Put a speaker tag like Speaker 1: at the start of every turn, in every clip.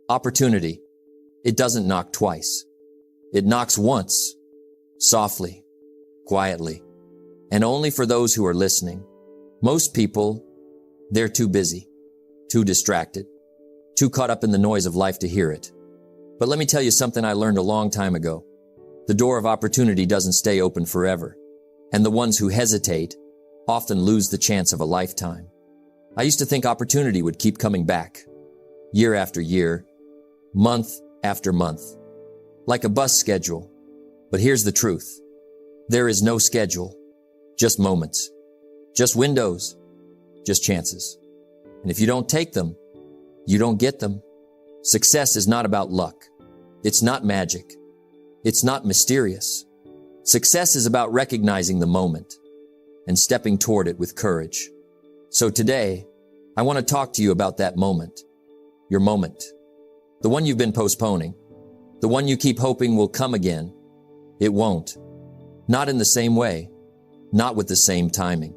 Speaker 1: Opportunity. It doesn't knock twice. It knocks once, softly, quietly, and only for those who are listening. Most people, they're too busy, too distracted, too caught up in the noise of life to hear it. But let me tell you something I learned a long time ago. The door of opportunity doesn't stay open forever, and the ones who hesitate often lose the chance of a lifetime. I used to think opportunity would keep coming back, year after year, month after month, like a bus schedule. But here's the truth. There is no schedule, just moments, just windows, just chances. And if you don't take them, you don't get them. Success is not about luck. It's not magic. It's not mysterious. Success is about recognizing the moment and stepping toward it with courage. So today, I want to talk to you about that moment. Your moment. The one you've been postponing. The one you keep hoping will come again. It won't. Not in the same way. Not with the same timing.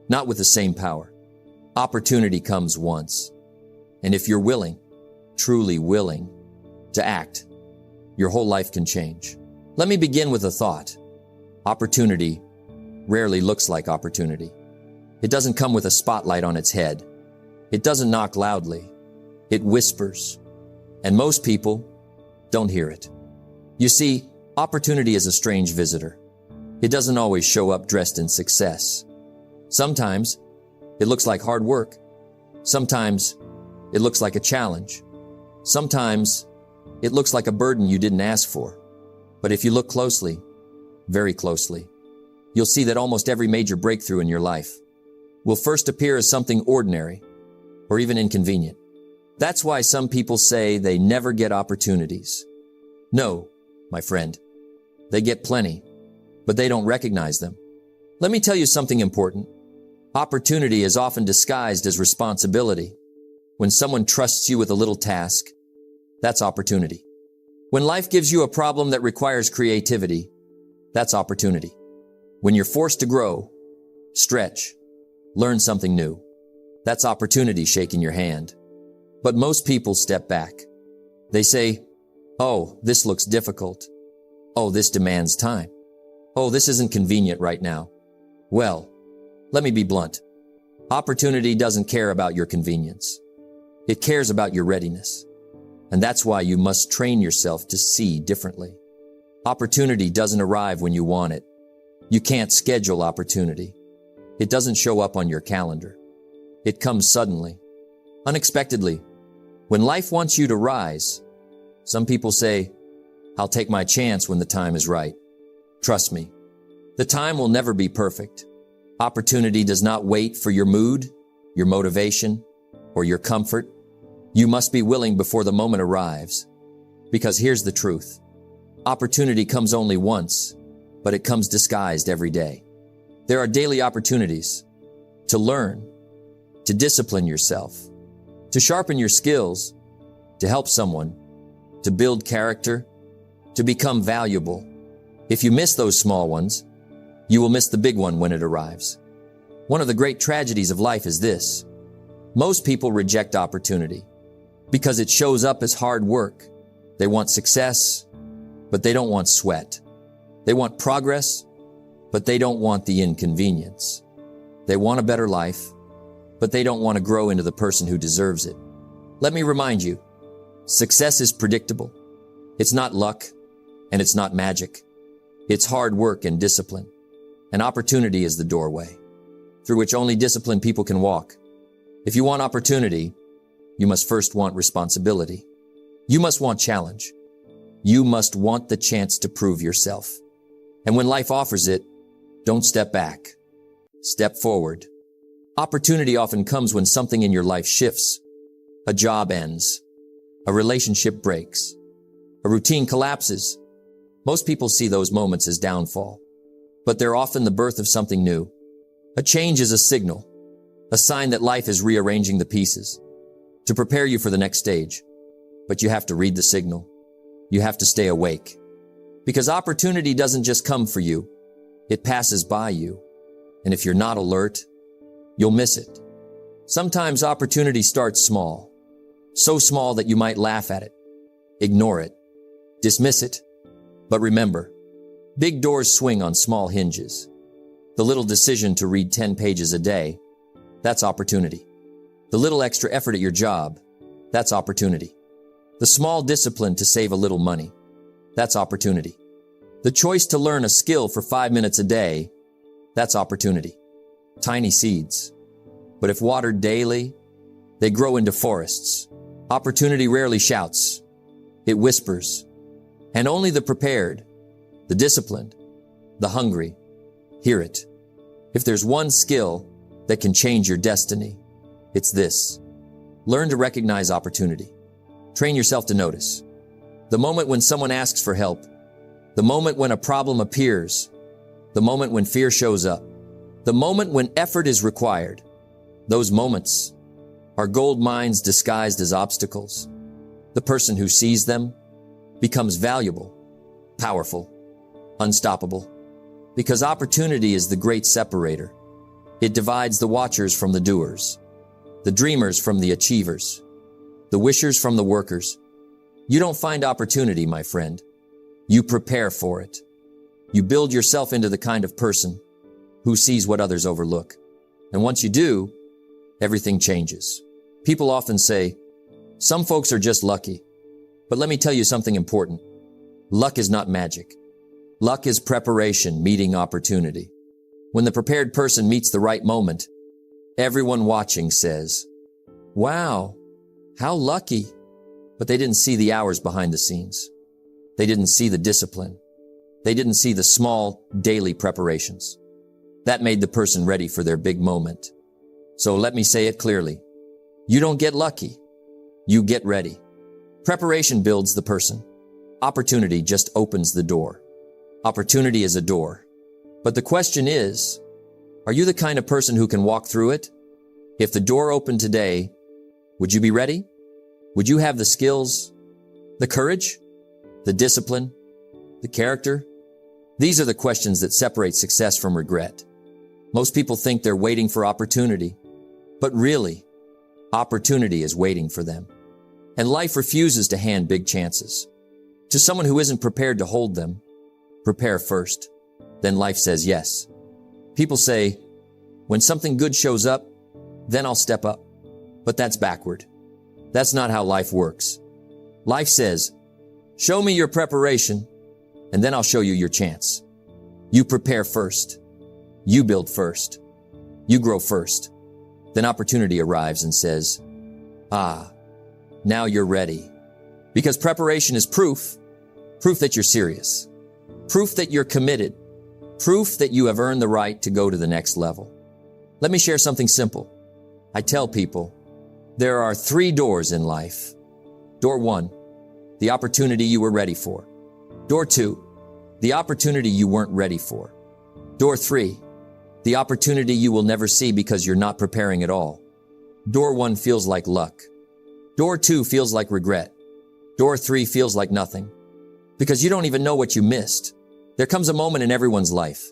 Speaker 1: Not with the same power. Opportunity comes once. And if you're willing, truly willing, to act, your whole life can change. Let me begin with a thought. Opportunity rarely looks like opportunity. It doesn't come with a spotlight on its head. It doesn't knock loudly. It whispers. And most people don't hear it. You see, opportunity is a strange visitor. It doesn't always show up dressed in success. Sometimes it looks like hard work. Sometimes it looks like a challenge. Sometimes it looks like a burden you didn't ask for. But if you look closely, very closely, you'll see that almost every major breakthrough in your life will first appear as something ordinary or even inconvenient. That's why some people say they never get opportunities. No, my friend, they get plenty, but they don't recognize them. Let me tell you something important. Opportunity is often disguised as responsibility. When someone trusts you with a little task, that's opportunity. When life gives you a problem that requires creativity, that's opportunity. When you're forced to grow, stretch, learn something new, that's opportunity shaking your hand. But most people step back. They say, oh, this looks difficult. Oh, this demands time. Oh, this isn't convenient right now. Well, let me be blunt. Opportunity doesn't care about your convenience. It cares about your readiness. And that's why you must train yourself to see differently. Opportunity doesn't arrive when you want it. You can't schedule opportunity. It doesn't show up on your calendar. It comes suddenly, unexpectedly. When life wants you to rise, some people say, I'll take my chance when the time is right. Trust me, the time will never be perfect. Opportunity does not wait for your mood, your motivation, or your comfort. You must be willing before the moment arrives. Because here's the truth. Opportunity comes only once, but it comes disguised every day. There are daily opportunities to learn, to discipline yourself, to sharpen your skills, to help someone, to build character, to become valuable. If you miss those small ones, you will miss the big one when it arrives. One of the great tragedies of life is this. Most people reject opportunity because it shows up as hard work. They want success, but they don't want sweat. They want progress, but they don't want the inconvenience. They want a better life, but they don't want to grow into the person who deserves it. Let me remind you, success is predictable. It's not luck, and it's not magic. It's hard work and discipline. And opportunity is the doorway through which only disciplined people can walk. If you want opportunity, you must first want responsibility. You must want challenge. You must want the chance to prove yourself. And when life offers it, don't step back. Step forward. Opportunity often comes when something in your life shifts. A job ends. A relationship breaks. A routine collapses. Most people see those moments as downfall, but they're often the birth of something new. A change is a signal, a sign that life is rearranging the pieces to prepare you for the next stage. But you have to read the signal. You have to stay awake. Because opportunity doesn't just come for you. It passes by you. And if you're not alert, you'll miss it. Sometimes opportunity starts small. So small that you might laugh at it, ignore it, dismiss it. But remember, big doors swing on small hinges. The little decision to read 10 pages a day, that's opportunity. The little extra effort at your job, that's opportunity. The small discipline to save a little money, that's opportunity. The choice to learn a skill for 5 minutes a day, that's opportunity. Tiny seeds. But if watered daily, they grow into forests. Opportunity rarely shouts. It whispers. And only the prepared, the disciplined, the hungry, hear it. If there's one skill that can change your destiny, it's this. Learn to recognize opportunity. Train yourself to notice. The moment when someone asks for help, the moment when a problem appears, the moment when fear shows up, the moment when effort is required, those moments are gold mines disguised as obstacles. The person who sees them becomes valuable, powerful, unstoppable. Because opportunity is the great separator. It divides the watchers from the doers, the dreamers from the achievers, the wishers from the workers. You don't find opportunity, my friend. You prepare for it. You build yourself into the kind of person who sees what others overlook. And once you do, everything changes. People often say, some folks are just lucky. But let me tell you something important. Luck is not magic. Luck is preparation meeting opportunity. When the prepared person meets the right moment, everyone watching says, wow, how lucky. But they didn't see the hours behind the scenes. They didn't see the discipline. They didn't see the small daily preparations. That made the person ready for their big moment. So let me say it clearly. You don't get lucky. You get ready. Preparation builds the person. Opportunity just opens the door. Opportunity is a door. But the question is, are you the kind of person who can walk through it? If the door opened today, would you be ready? Would you have the skills, the courage, the discipline, the character? These are the questions that separate success from regret. Most people think they're waiting for opportunity, but really, opportunity is waiting for them. And life refuses to hand big chances. To someone who isn't prepared to hold them, prepare first. Then life says yes. People say, when something good shows up, then I'll step up. But that's backward. That's not how life works. Life says, show me your preparation, and then I'll show you your chance. You prepare first. You build first. You grow first. Then opportunity arrives and says, now you're ready. Because preparation is proof that you're serious, proof that you're committed, proof that you have earned the right to go to the next level. Let me share something simple. I tell people, there are 3 doors in life. Door 1, the opportunity you were ready for. Door 2, the opportunity you weren't ready for. Door 3, the opportunity you will never see because you're not preparing at all. Door 1 feels like luck. Door 2 feels like regret. Door 3 feels like nothing. Because you don't even know what you missed. There comes a moment in everyone's life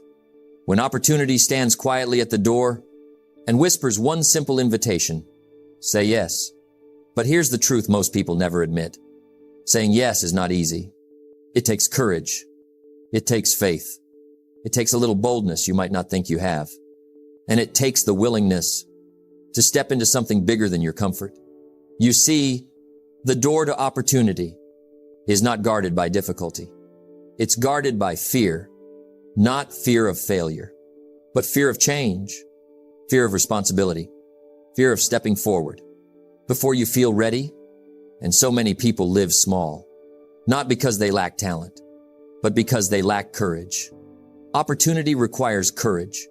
Speaker 1: when opportunity stands quietly at the door and whispers one simple invitation. Say yes. But here's the truth most people never admit. Saying yes is not easy. It takes courage. It takes faith. It takes a little boldness you might not think you have. And it takes the willingness to step into something bigger than your comfort. You see, the door to opportunity is not guarded by difficulty. It's guarded by fear, not fear of failure, but fear of change, fear of responsibility, fear of stepping forward before you feel ready. And so many people live small, not because they lack talent, but because they lack courage. Opportunity requires courage,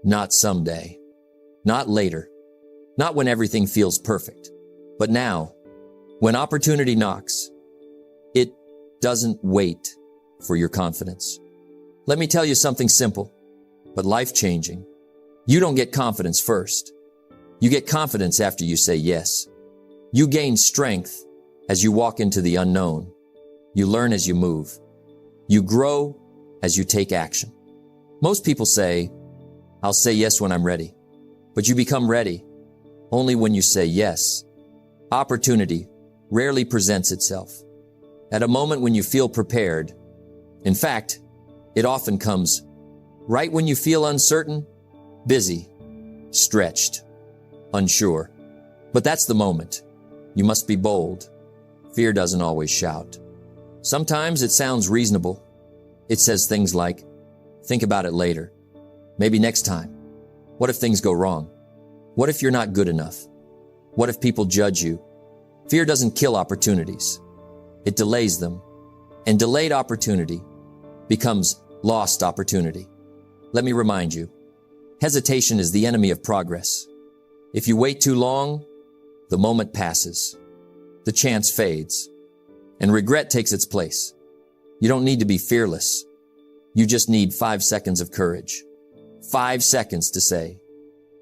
Speaker 1: not someday, not later, not when everything feels perfect, but now. When opportunity knocks, it doesn't wait for your confidence. Let me tell you something simple, but life-changing. You don't get confidence first. You get confidence after you say yes. You gain strength as you walk into the unknown. You learn as you move. You grow as you take action. Most people say, I'll say yes when I'm ready. But you become ready only when you say yes. Opportunity rarely presents itself at a moment when you feel prepared. In fact, it often comes right when you feel uncertain, busy, stretched, unsure. But that's the moment. You must be bold. Fear doesn't always shout. Sometimes it sounds reasonable. It says things like, think about it later. Maybe next time. What if things go wrong? What if you're not good enough? What if people judge you? Fear doesn't kill opportunities. It delays them. And delayed opportunity becomes lost opportunity. Let me remind you, hesitation is the enemy of progress. If you wait too long, the moment passes, the chance fades, and regret takes its place. You don't need to be fearless. You just need 5 seconds of courage. 5 seconds to say,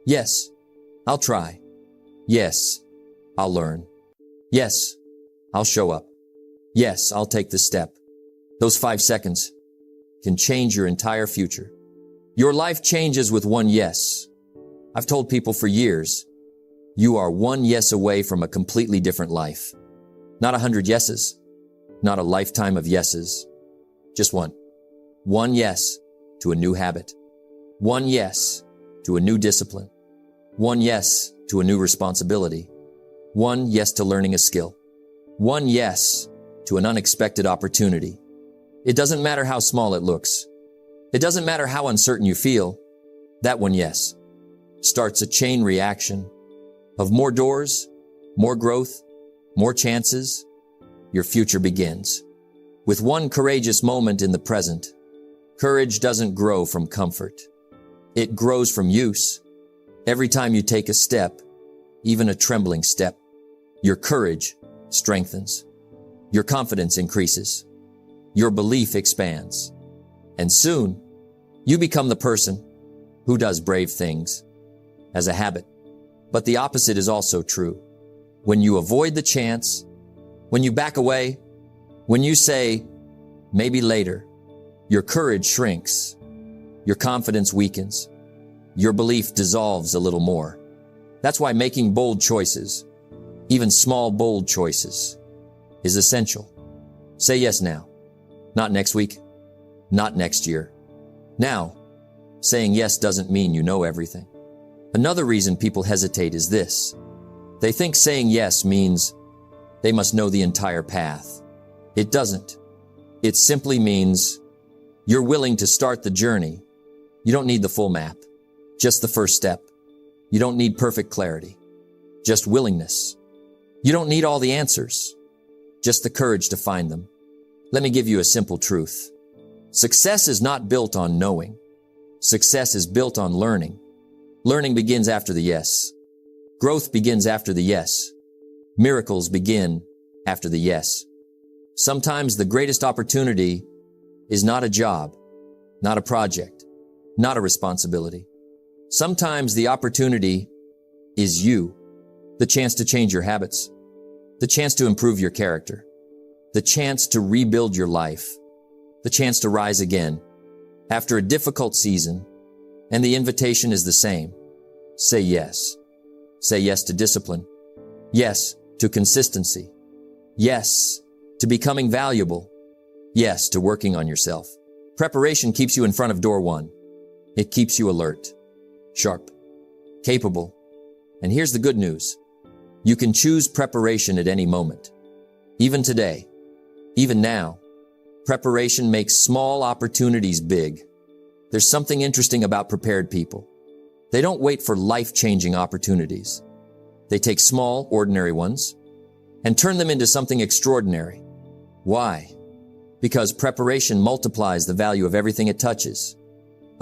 Speaker 1: yes, I'll try. Yes, I'll learn. Yes, I'll show up. Yes, I'll take the step. Those 5 seconds can change your entire future. Your life changes with one yes. I've told people for years, you are one yes away from a completely different life. Not 100 yeses, not a lifetime of yeses. Just one. One yes to a new habit. One yes to a new discipline. One yes to a new responsibility. One yes to learning a skill. One yes to an unexpected opportunity. It doesn't matter how small it looks. It doesn't matter how uncertain you feel. That one yes starts a chain reaction of more doors, more growth, more chances. Your future begins with one courageous moment in the present. Courage doesn't grow from comfort. It grows from use. Every time you take a step, even a trembling step, your courage strengthens. Your confidence increases. Your belief expands. And soon, you become the person who does brave things as a habit. But the opposite is also true. When you avoid the chance, when you back away, when you say, maybe later, your courage shrinks. Your confidence weakens. Your belief dissolves a little more. That's why making bold choices, even small bold choices, is essential. Say yes now. Not next week. Not next year. Now, saying yes doesn't mean you know everything. Another reason people hesitate is this. They think saying yes means they must know the entire path. It doesn't. It simply means you're willing to start the journey. You don't need the full map, just the first step. You don't need perfect clarity, just willingness. You don't need all the answers, just the courage to find them. Let me give you a simple truth. Success is not built on knowing. Success is built on learning. Learning begins after the yes. Growth begins after the yes. Miracles begin after the yes. Sometimes the greatest opportunity is not a job, not a project, not a responsibility. Sometimes the opportunity is you, the chance to change your habits, the chance to improve your character, the chance to rebuild your life, the chance to rise again after a difficult season. And the invitation is the same. Say yes. Say yes to discipline. Yes to consistency. Yes to becoming valuable. Yes to working on yourself. Preparation keeps you in front of door one. It keeps you alert, sharp, capable. And here's the good news. You can choose preparation at any moment. Even today, even now, preparation makes small opportunities big. There's something interesting about prepared people. They don't wait for life-changing opportunities. They take small, ordinary ones and turn them into something extraordinary. Why? Because preparation multiplies the value of everything it touches.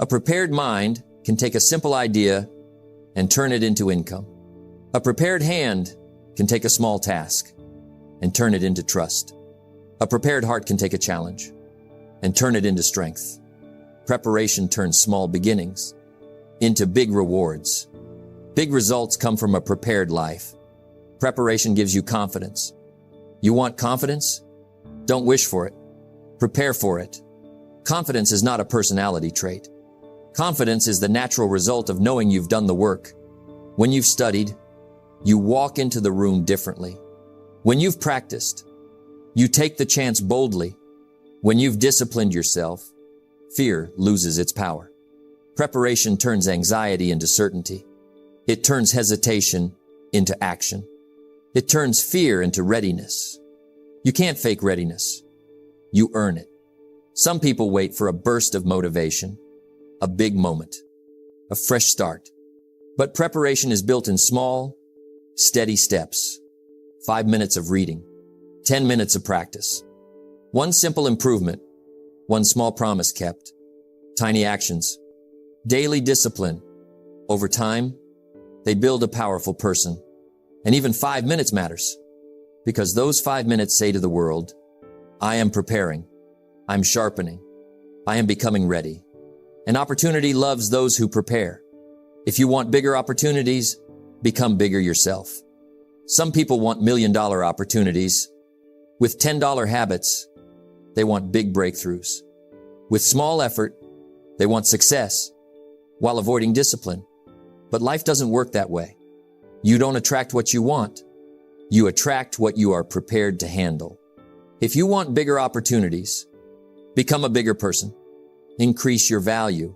Speaker 1: A prepared mind can take a simple idea and turn it into income. A prepared hand can take a small task and turn it into trust. A prepared heart can take a challenge and turn it into strength. Preparation turns small beginnings into big rewards. Big results come from a prepared life. Preparation gives you confidence. You want confidence? Don't wish for it. Prepare for it. Confidence is not a personality trait. Confidence is the natural result of knowing you've done the work. When you've studied, You walk into the room differently. When you've practiced, you take the chance boldly. When you've disciplined yourself, fear loses its power. Preparation turns anxiety into certainty. It turns hesitation into action. It turns fear into readiness. You can't fake readiness. You earn it. Some people wait for a burst of motivation, a big moment, a fresh start. But preparation is built in small, steady steps. 5 minutes of reading, 10 minutes of practice. One simple improvement, one small promise kept. Tiny actions, daily discipline. Over time, they build a powerful person. And even 5 minutes matters, because those 5 minutes say to the world, I am preparing, I'm sharpening, I am becoming ready. An opportunity loves those who prepare. If you want bigger opportunities, become bigger yourself. Some people want $1 million opportunities. With $10 habits, they want big breakthroughs. With small effort, they want success while avoiding discipline. But life doesn't work that way. You don't attract what you want. You attract what you are prepared to handle. If you want bigger opportunities, become a bigger person. Increase your value.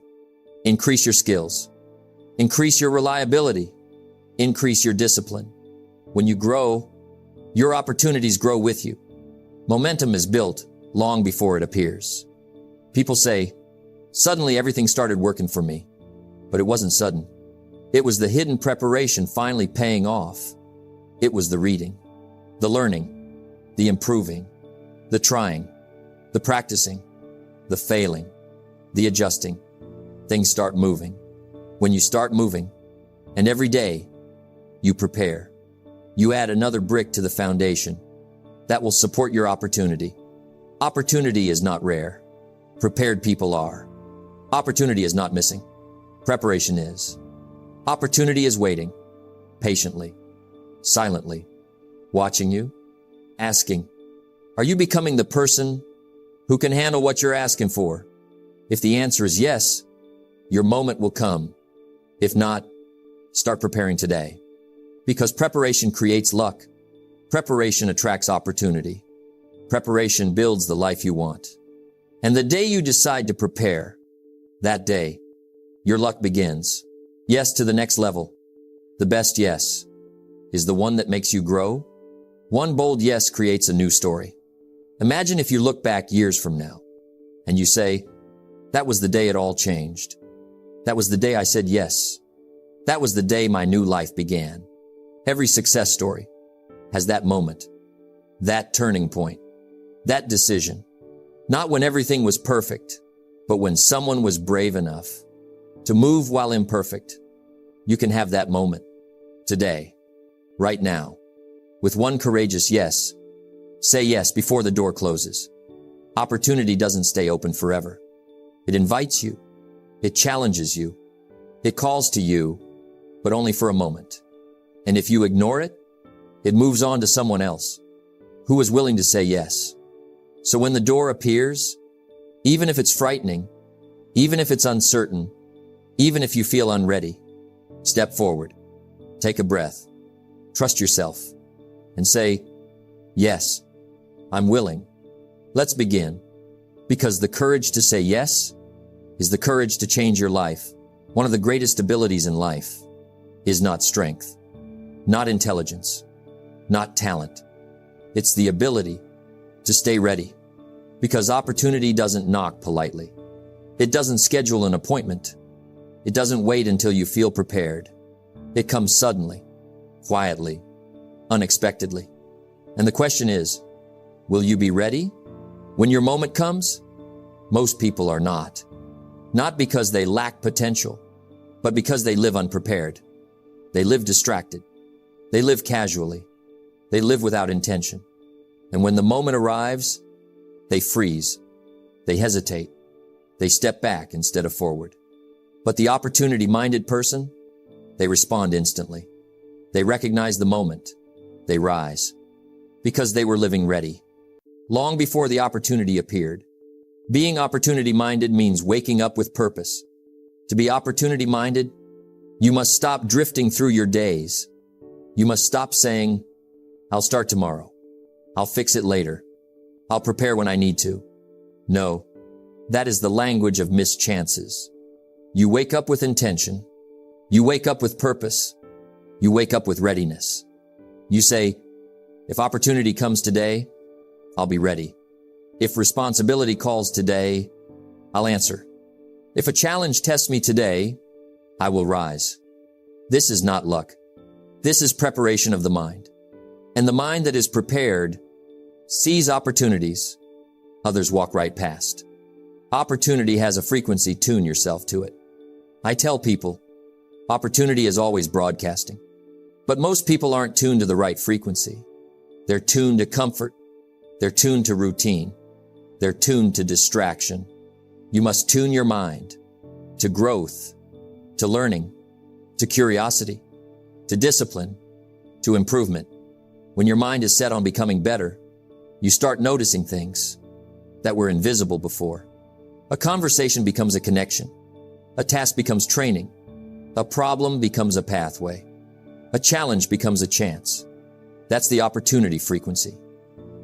Speaker 1: Increase your skills. Increase your reliability. Increase your discipline. When you grow, your opportunities grow with you. Momentum is built long before it appears. People say, suddenly everything started working for me. But it wasn't sudden. It was the hidden preparation finally paying off. It was the reading, the learning, the improving, the trying, the practicing, the failing, the adjusting. Things start moving. When you start moving, and every day you prepare, you add another brick to the foundation that will support your opportunity. Opportunity is not rare. Prepared people are. Opportunity is not missing. Preparation is. Opportunity is waiting, patiently, silently, watching you, asking, are you becoming the person who can handle what you're asking for? If the answer is yes, your moment will come. If not, start preparing today. Because preparation creates luck. Preparation attracts opportunity. Preparation builds the life you want. And the day you decide to prepare, that day, your luck begins. Yes to the next level. The best yes is the one that makes you grow. One bold yes creates a new story. Imagine if you look back years from now and you say, that was the day it all changed. That was the day I said yes. That was the day my new life began. Every success story has that moment, that turning point, that decision. Not when everything was perfect, but when someone was brave enough to move while imperfect. You can have that moment today, right now, with one courageous yes. Say yes before the door closes. Opportunity doesn't stay open forever. It invites you. It challenges you. It calls to you, but only for a moment. And if you ignore it, it moves on to someone else who is willing to say yes. So when the door appears, even if it's frightening, even if it's uncertain, even if you feel unready, step forward, take a breath, trust yourself, and say, yes, I'm willing. Let's begin. Because the courage to say yes is the courage to change your life. One of the greatest abilities in life is not strength, not intelligence, not talent. It's the ability to stay ready. Because opportunity doesn't knock politely. It doesn't schedule an appointment. It doesn't wait until you feel prepared. It comes suddenly, quietly, unexpectedly. And the question is, will you be ready when your moment comes? Most people are not. Not because they lack potential, but because they live unprepared. They live distracted. They live casually. They live without intention. And when the moment arrives, they freeze. They hesitate. They step back instead of forward. But the opportunity-minded person, they respond instantly. They recognize the moment. They rise. Because they were living ready. Long before the opportunity appeared. Being opportunity-minded means waking up with purpose. To be opportunity-minded, you must stop drifting through your days. You must stop saying, "I'll start tomorrow. I'll fix it later. I'll prepare when I need to." No, that is the language of missed chances. You wake up with intention. You wake up with purpose. You wake up with readiness. You say, "If opportunity comes today, I'll be ready. If responsibility calls today, I'll answer. If a challenge tests me today, I will rise." This is not luck. This is preparation of the mind. And the mind that is prepared sees opportunities others walk right past. Opportunity has a frequency. Tune yourself to it. I tell people, opportunity is always broadcasting. But most people aren't tuned to the right frequency. They're tuned to comfort. They're tuned to routine. They're tuned to distraction. You must tune your mind to growth, to learning, to curiosity, to discipline, to improvement. When your mind is set on becoming better, you start noticing things that were invisible before. A conversation becomes a connection. A task becomes training. A problem becomes a pathway. A challenge becomes a chance. That's the opportunity frequency.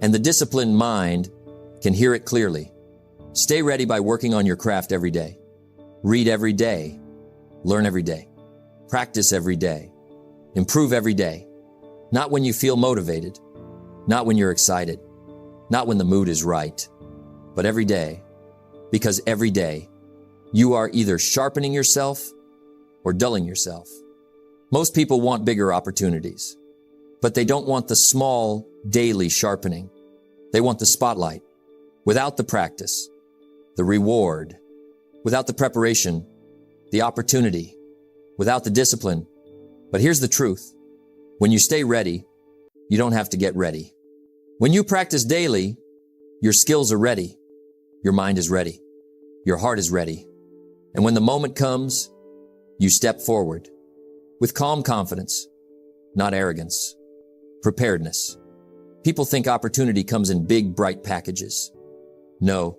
Speaker 1: And the disciplined mind can hear it clearly. Stay ready by working on your craft every day. Read every day. Learn every day. Practice every day. Improve every day. Not when you feel motivated. Not when you're excited. Not when the mood is right. But every day. Because every day, you are either sharpening yourself or dulling yourself. Most people want bigger opportunities, but they don't want the small, daily sharpening. They want the spotlight. Without the practice, the reward. Without the preparation, the opportunity. Without the discipline. But here's the truth. When you stay ready, you don't have to get ready. When you practice daily, your skills are ready. Your mind is ready. Your heart is ready. And when the moment comes, you step forward with calm confidence, not arrogance, preparedness. People think opportunity comes in big, bright packages. No,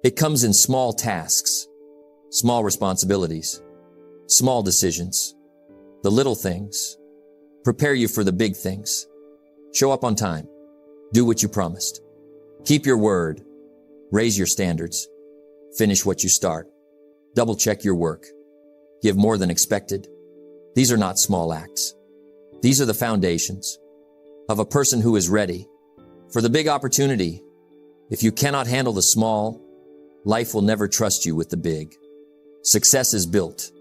Speaker 1: it comes in small tasks, small responsibilities, small decisions. The little things prepare you for the big things. Show up on time. Do what you promised. Keep your word. Raise your standards. Finish what you start. Double check your work. Give more than expected. These are not small acts. These are the foundations of a person who is ready for the big opportunity. If you cannot handle the small, life will never trust you with the big. Success is built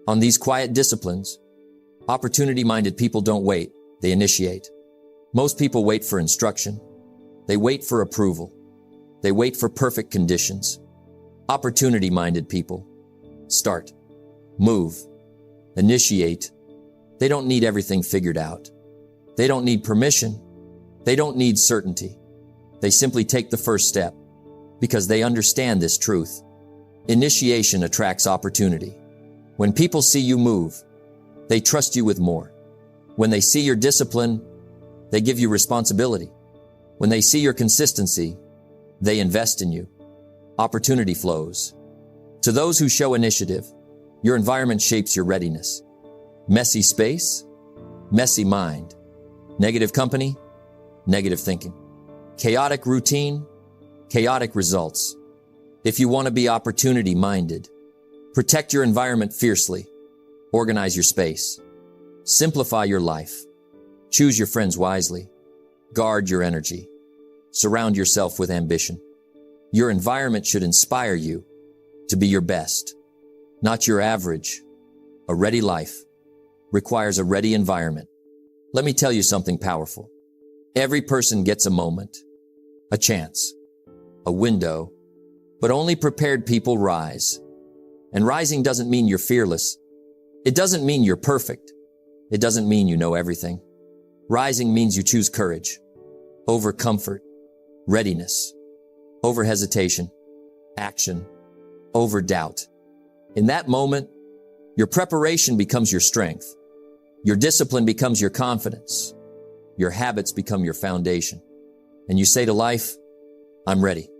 Speaker 1: on these quiet disciplines. Opportunity-minded people don't wait, they initiate. Most people wait for instruction. They wait for approval. They wait for perfect conditions. Opportunity-minded people start, move, initiate. They don't need everything figured out. They don't need permission. They don't need certainty. They simply take the first step because they understand this truth. Initiation attracts opportunity. When people see you move, they trust you with more. When they see your discipline, they give you responsibility. When they see your consistency, they invest in you. Opportunity flows. To those who show initiative, your environment shapes your readiness. Messy space, messy mind. Negative company, negative thinking. Chaotic routine, chaotic results. If you want to be opportunity-minded, protect your environment fiercely. Organize your space. Simplify your life. Choose your friends wisely. Guard your energy. Surround yourself with ambition. Your environment should inspire you to be your best, not your average. A ready life requires a ready environment. Let me tell you something powerful. Every person gets a moment, a chance, a window, but only prepared people rise. And rising doesn't mean you're fearless. It doesn't mean you're perfect. It doesn't mean you know everything. Rising means you choose courage over comfort, readiness over hesitation, action over doubt. In that moment, your preparation becomes your strength. Your discipline becomes your confidence. Your habits become your foundation. And you say to life, I'm ready.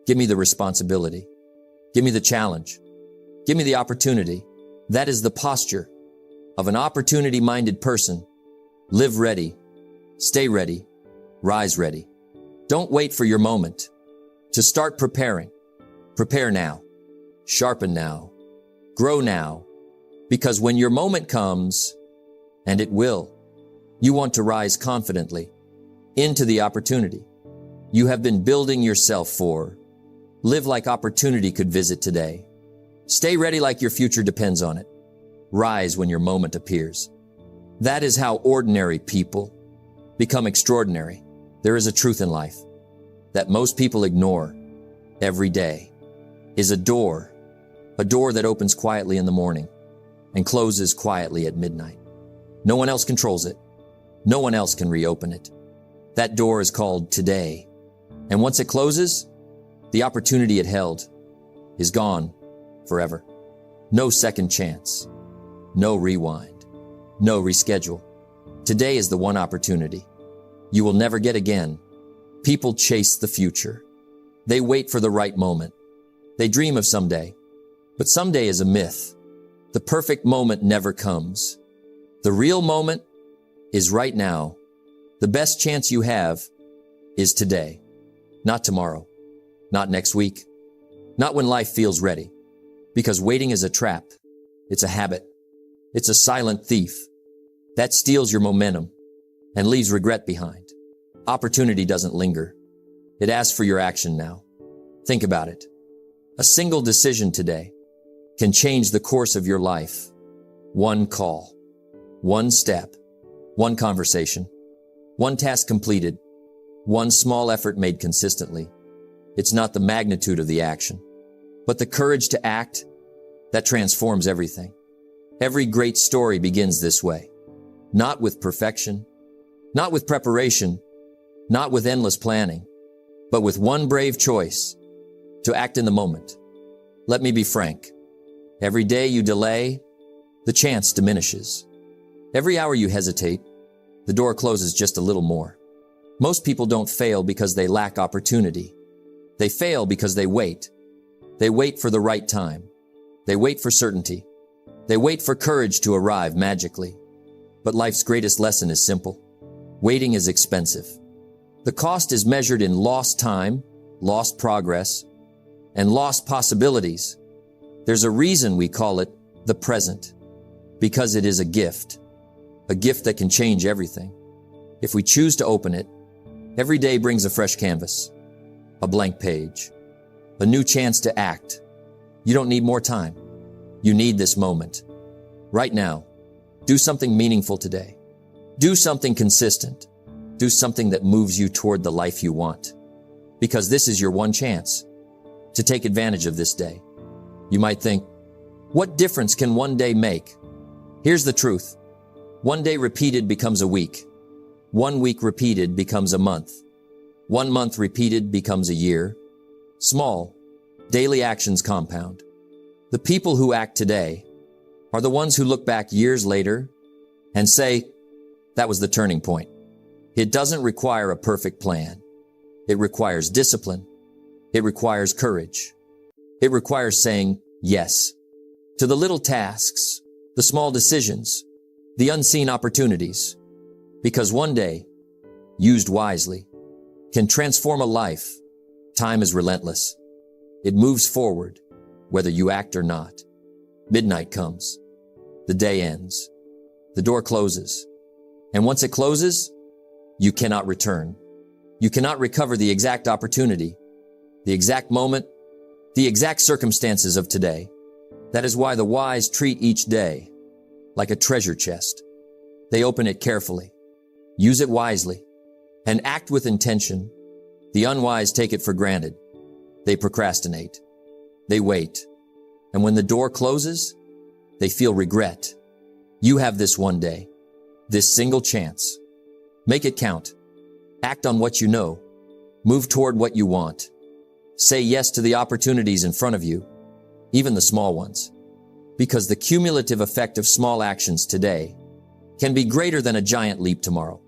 Speaker 1: Give me the responsibility. Give me the challenge. Give me the opportunity. That is the posture of an opportunity-minded person Live ready. Stay ready. Rise ready. Don't wait for your moment. To start preparing. Prepare now. Sharpen now. Grow now. Because when your moment comes, and it will, you want to rise confidently into the opportunity you have been building yourself for. Live like opportunity could visit today. Stay ready like your future depends on it. Rise when your moment appears. That is how ordinary people become extraordinary. There is a truth in life that most people ignore every day is a door that opens quietly in the morning and closes quietly at midnight. No one else controls it. No one else can reopen it. That door is called today. And once it closes, the opportunity it held is gone forever. No second chance. No rewind. No reschedule. Today is the one opportunity you will never get again. People chase the future. They wait for the right moment. They dream of someday. But someday is a myth. The perfect moment never comes. The real moment is right now. The best chance you have is today, not tomorrow, not next week, not when life feels ready. Because waiting is a trap. It's a habit. It's a silent thief that steals your momentum and leaves regret behind. Opportunity doesn't linger. It asks for your action now. Think about it. A single decision today can change the course of your life. One call, one step, one conversation, one task completed, one small effort made consistently. It's not the magnitude of the action, but the courage to act that transforms everything. Every great story begins this way. Not with perfection, not with preparation, not with endless planning, but with one brave choice to act in the moment. Let me be frank. Every day you delay, the chance diminishes. Every hour you hesitate, the door closes just a little more. Most people don't fail because they lack opportunity. They fail because they wait. They wait for the right time. They wait for certainty. They wait for courage to arrive magically. But life's greatest lesson is simple. Waiting is expensive. The cost is measured in lost time, lost progress, and lost possibilities. There's a reason we call it the present, because it is a gift that can change everything. If we choose to open it, every day brings a fresh canvas, a blank page, a new chance to act. You don't need more time. You need this moment. Right now, do something meaningful today. Do something consistent. Do something that moves you toward the life you want. Because this is your one chance to take advantage of this day. You might think, what difference can one day make? Here's the truth. One day repeated becomes a week. 1 week repeated becomes a month. 1 month repeated becomes a year. Small, daily actions compound. The people who act today are the ones who look back years later and say, that was the turning point. It doesn't require a perfect plan. It requires discipline. It requires courage. It requires saying yes to the little tasks, the small decisions, the unseen opportunities. Because one day, used wisely, can transform a life. Time is relentless. It moves forward, whether you act or not. Midnight comes. The day ends. The door closes. And once it closes, you cannot return. You cannot recover the exact opportunity, the exact moment, the exact circumstances of today. That is why the wise treat each day like a treasure chest. They open it carefully, use it wisely, and act with intention. The unwise take it for granted. They procrastinate. They wait. And when the door closes, they feel regret. You have this one day, this single chance. Make it count. Act on what you know. Move toward what you want. Say yes to the opportunities in front of you, even the small ones. Because the cumulative effect of small actions today can be greater than a giant leap tomorrow.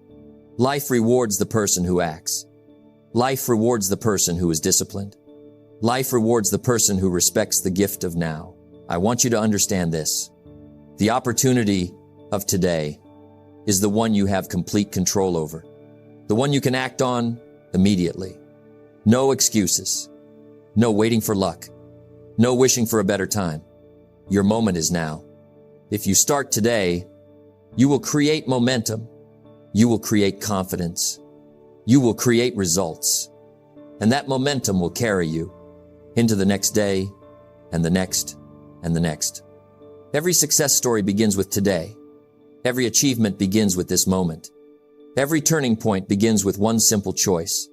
Speaker 1: Life rewards the person who acts. Life rewards the person who is disciplined. Life rewards the person who respects the gift of now. I want you to understand this. The opportunity of today is the one you have complete control over, the one you can act on immediately. No excuses, no waiting for luck, no wishing for a better time. Your moment is now. If you start today, you will create momentum. You will create confidence. You will create results. And that momentum will carry you into the next day and the next and the next. Every success story begins with today. Every achievement begins with this moment. Every turning point begins with one simple choice: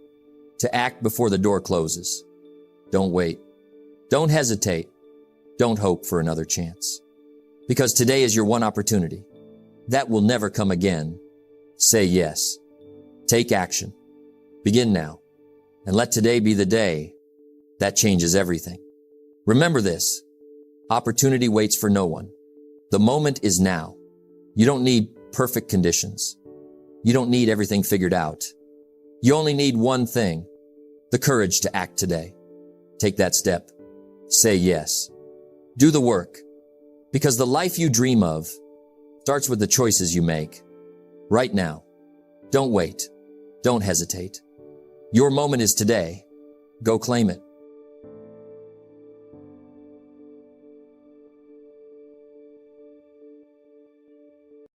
Speaker 1: to act before the door closes. Don't wait. Don't hesitate. Don't hope for another chance. Because today is your one opportunity. That will never come again. Say yes. Take action. Begin now. And let today be the day that changes everything. Remember this: opportunity waits for no one. The moment is now. You don't need perfect conditions. You don't need everything figured out. You only need one thing: the courage to act today. Take that step. Say yes. Do the work. Because the life you dream of starts with the choices you make. Right now. Don't wait. Don't hesitate. Your moment is today. Go claim it.